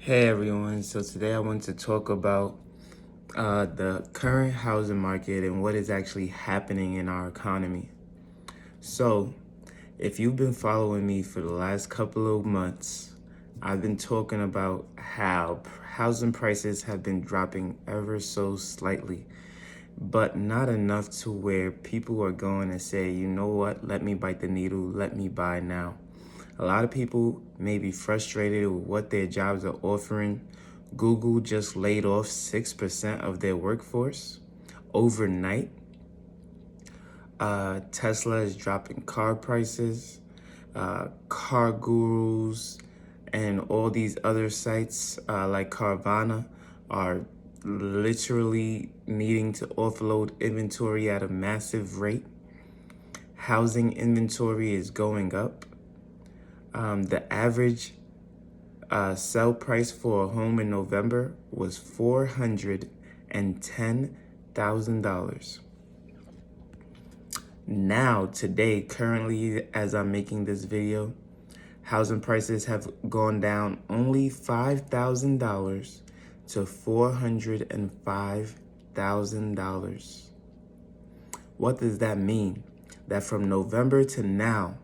Hey everyone, so today I want to talk about the current housing market and what is actually happening in our economy. So, if you've been following me for the last couple of months, I've been talking about how housing prices have been dropping ever so slightly, but not enough to where people are going to say, you know what, let me bite the needle, let me buy now. A lot of people may be frustrated with what their jobs are offering. Google just laid off 6% of their workforce overnight. Tesla is dropping car prices. Car Gurus and all these other sites like Carvana are literally needing to offload inventory at a massive rate. Housing inventory is going up. The average sell price for a home in November was $410,000. Now, today, currently, as I'm making this video, housing prices have gone down only $5,000 to $405,000. What does that mean? That from November to now,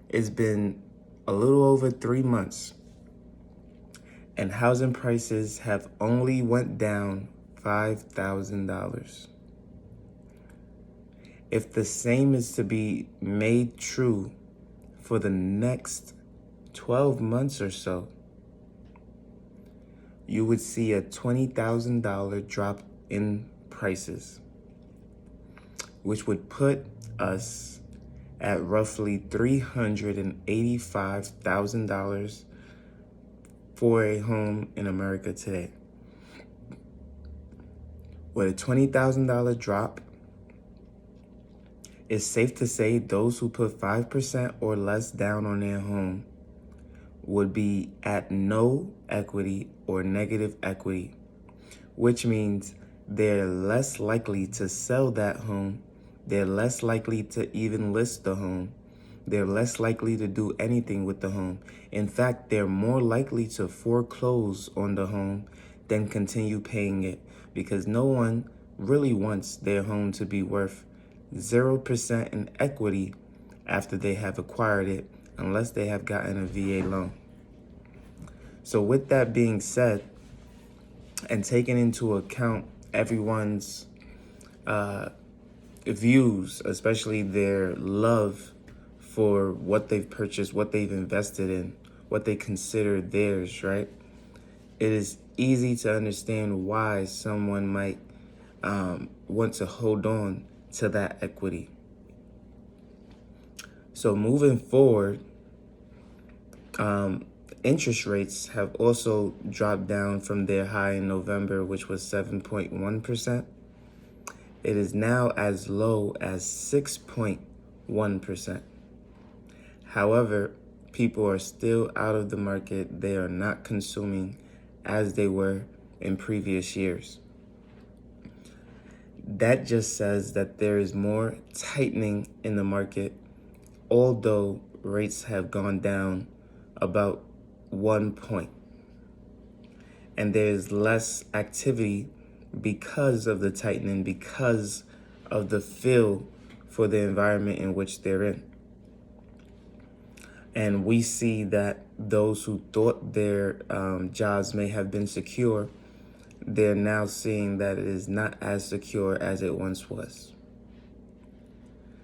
it's been a little over 3 months, and housing prices have only went down $5,000. If the same is to be made true for the next 12 months or so, you would see a $20,000 drop in prices, which would put us at roughly $385,000 for a home in America today. With a $20,000 drop, it's safe to say those who put 5% or less down on their home would be at no equity or negative equity, which means they're less likely to sell that home. They're less likely to even list the home. They're less likely to do anything with the home. In fact, they're more likely to foreclose on the home than continue paying it, because no one really wants their home to be worth 0% in equity after they have acquired it, unless they have gotten a VA loan. So with that being said, and taking into account everyone's views, especially their love for what they've purchased, what they've invested in, what they consider theirs, right? It is easy to understand why someone might want to hold on to that equity. So moving forward, interest rates have also dropped down from their high in November, which was 7.1%. It is now as low as 6.1%. However, people are still out of the market. They are not consuming as they were in previous years. That just says that there is more tightening in the market, although rates have gone down about 1 point. And there's less activity because of the tightening, because of the feel for the environment in which they're in. And we see that those who thought their jobs may have been secure, they're now seeing that it is not as secure as it once was.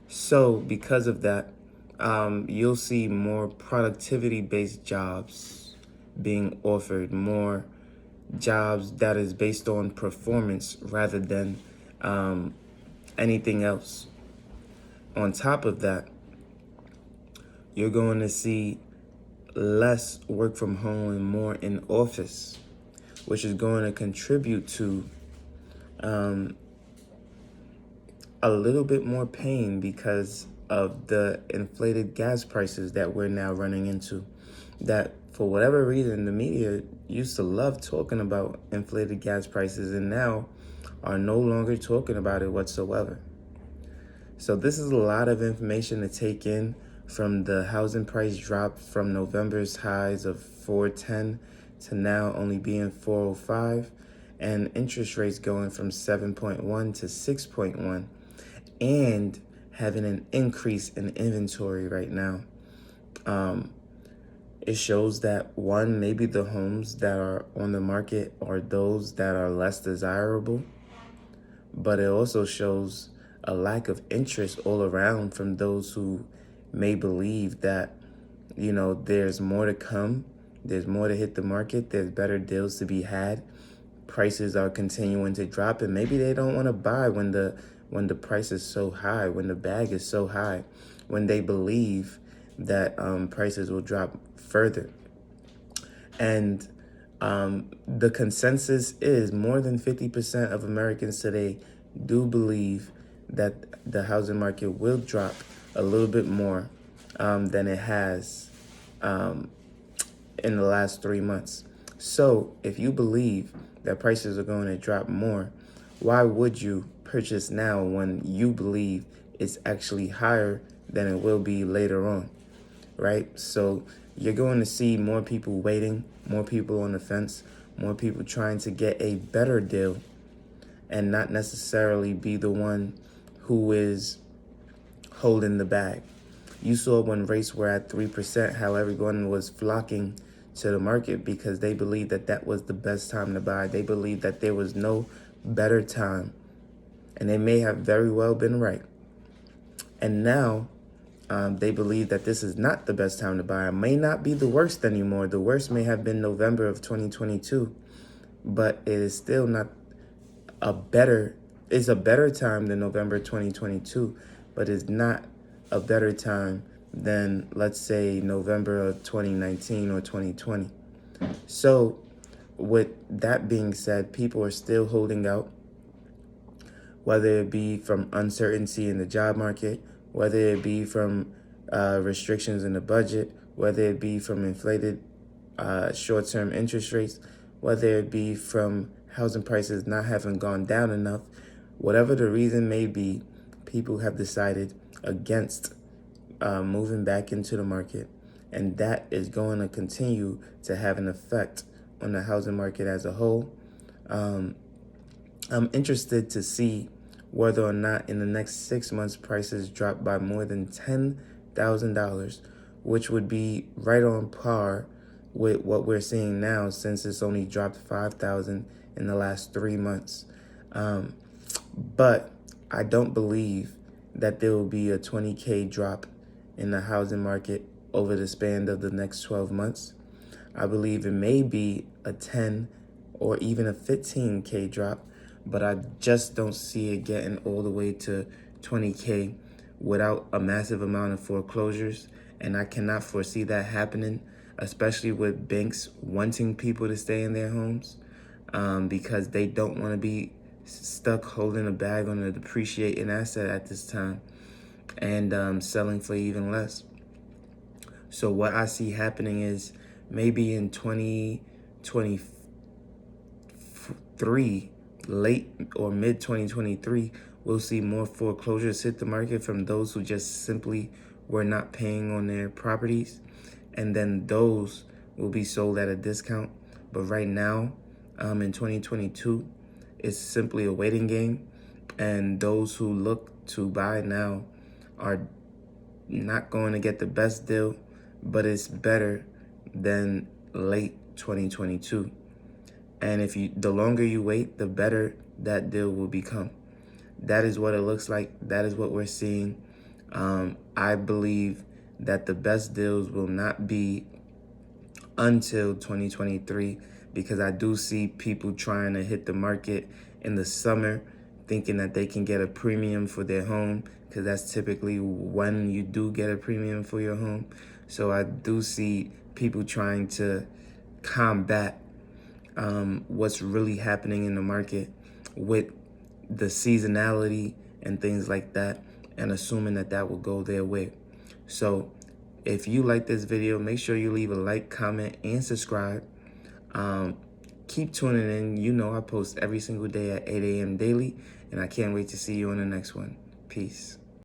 So because of that, you'll see more productivity-based jobs being offered, more jobs that is based on performance rather than anything else. On top of that, you're going to see less work from home and more in office, which is going to contribute to a little bit more pain because of the inflated gas prices that we're now running into. That for whatever reason, the media used to love talking about inflated gas prices and now are no longer talking about it whatsoever. So this is a lot of information to take in from the housing price drop from November's highs of 410 to now only being 405, and interest rates going from 7.1 to 6.1, and having an increase in inventory right now. It shows that, one, maybe the homes that are on the market are those that are less desirable, but it also shows a lack of interest all around from those who may believe that, there's more to come, there's more to hit the market, there's better deals to be had, prices are continuing to drop, and maybe they don't want to buy when the price is so high, when the bag is so high, when they believe that prices will drop further. And the consensus is more than 50% of Americans today do believe that the housing market will drop a little bit more than it has in the last 3 months. So if you believe that prices are going to drop more, why would you purchase now when you believe it's actually higher than it will be later on, right? So you're going to see more people waiting, more people on the fence, more people trying to get a better deal and not necessarily be the one who is holding the bag. You saw when rates were at 3%, how everyone was flocking to the market because they believed that that was the best time to buy. They believed that there was no better time. And they may have very well been right. And now they believe that this is not the best time to buy. It may not be the worst anymore. The worst may have been November of 2022, but it is still not it's a better time than November 2022, but it's not a better time than, let's say, November of 2019 or 2020. So with that being said, people are still holding out, whether it be from uncertainty in the job market, whether it be from restrictions in the budget, whether it be from inflated short-term interest rates, whether it be from housing prices not having gone down enough. Whatever the reason may be, people have decided against moving back into the market, and that is going to continue to have an effect on the housing market as a whole. I'm interested to see whether or not in the next 6 months prices drop by more than $10,000, which would be right on par with what we're seeing now, since it's only dropped $5,000 in the last 3 months. But I don't believe that there will be a 20K drop in the housing market over the span of the next 12 months. I believe it may be a 10 or even a 15K drop, but I just don't see it getting all the way to 20K without a massive amount of foreclosures. And I cannot foresee that happening, especially with banks wanting people to stay in their homes because they don't want to be stuck holding a bag on a depreciating asset at this time and selling for even less. So what I see happening is maybe in 2023, late or mid 2023, we'll see more foreclosures hit the market from those who just simply were not paying on their properties. And then those will be sold at a discount. But right now, in 2022, it's simply a waiting game. And those who look to buy now are not going to get the best deal, but it's better than late 2022. And the longer you wait, the better that deal will become. That is what it looks like. That is what we're seeing. I believe that the best deals will not be until 2023, because I do see people trying to hit the market in the summer thinking that they can get a premium for their home, because that's typically when you do get a premium for your home. So I do see people trying to combat what's really happening in the market with the seasonality and things like that, and assuming that that will go their way. So if you like this video, make sure you leave a like, comment, and subscribe. Keep tuning in. You know I post every single day at 8 a.m. daily, and I can't wait to see you on the next one. Peace.